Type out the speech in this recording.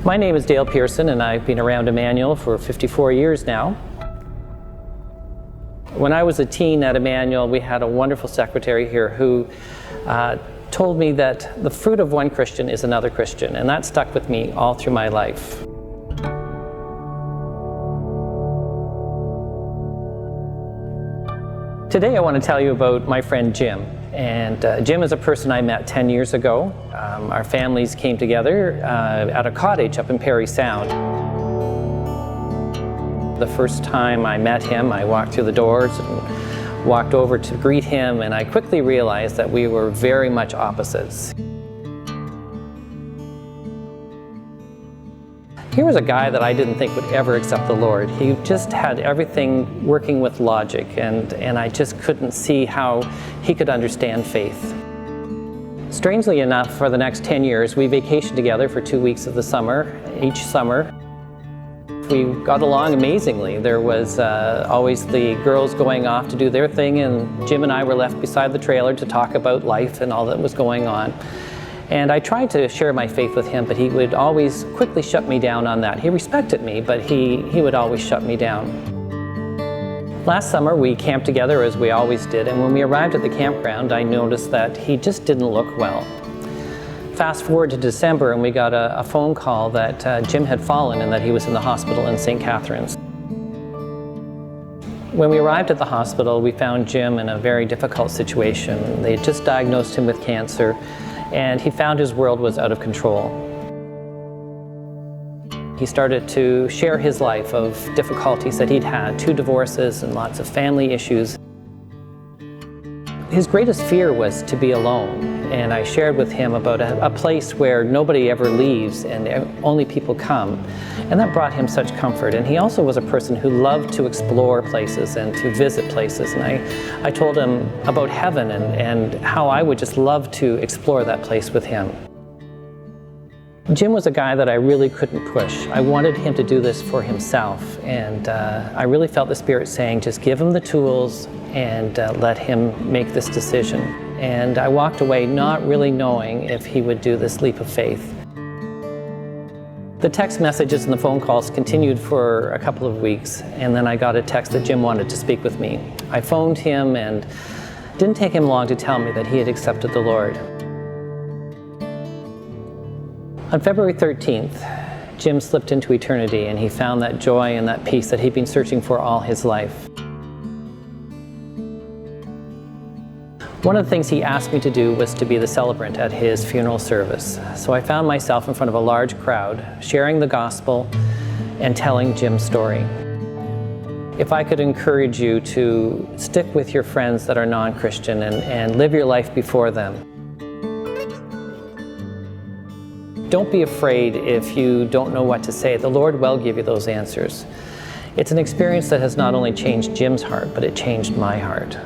My name is Dale Pearson, and I've been around Emmanuel for 54 years now. When I was a teen at Emmanuel, we had a wonderful secretary here who told me that the fruit of one Christian is another Christian, and that stuck with me all through my life. Today I want to tell you about my friend Jim. And Jim is a person I met 10 years ago. Our families came together at a cottage up in Parry Sound. The first time I met him, I walked through the doors and walked over to greet him, and I quickly realized that we were very much opposites. Here was a guy that I didn't think would ever accept the Lord. He just had everything working with logic, and I just couldn't see how he could understand faith. Strangely enough, for the next 10 years, we vacationed together for 2 weeks of the summer, each summer. We got along amazingly. There was always the girls going off to do their thing, and Jim and I were left beside the trailer to talk about life and all that was going on. And I tried to share my faith with him, but he would always quickly shut me down on that. He respected me, but he would always shut me down. Last summer, we camped together as we always did, and when we arrived at the campground, I noticed that he just didn't look well. Fast forward to December, and we got a phone call that Jim had fallen and that he was in the hospital in St. Catharines. When we arrived at the hospital, we found Jim in a very difficult situation. They had just diagnosed him with cancer, and he found his world was out of control. He started to share his life of difficulties that he'd had, 2 divorces and lots of family issues. His greatest fear was to be alone, and I shared with him about a place where nobody ever leaves and only people come, and that brought him such comfort. And he also was a person who loved to explore places and to visit places, and I told him about heaven and how I would just love to explore that place with him. Jim was a guy that I really couldn't push. I wanted him to do this for himself, and I really felt the Spirit saying, just give him the tools and let him make this decision. And I walked away not really knowing if he would do this leap of faith. The text messages and the phone calls continued for a couple of weeks, and then I got a text that Jim wanted to speak with me. I phoned him, and it didn't take him long to tell me that he had accepted the Lord. On February 13th, Jim slipped into eternity, and he found that joy and that peace that he'd been searching for all his life. One of the things he asked me to do was to be the celebrant at his funeral service. So I found myself in front of a large crowd, sharing the gospel and telling Jim's story. If I could encourage you to stick with your friends that are non-Christian and live your life before them. Don't be afraid if you don't know what to say. The Lord will give you those answers. It's an experience that has not only changed Jim's heart, but it changed my heart.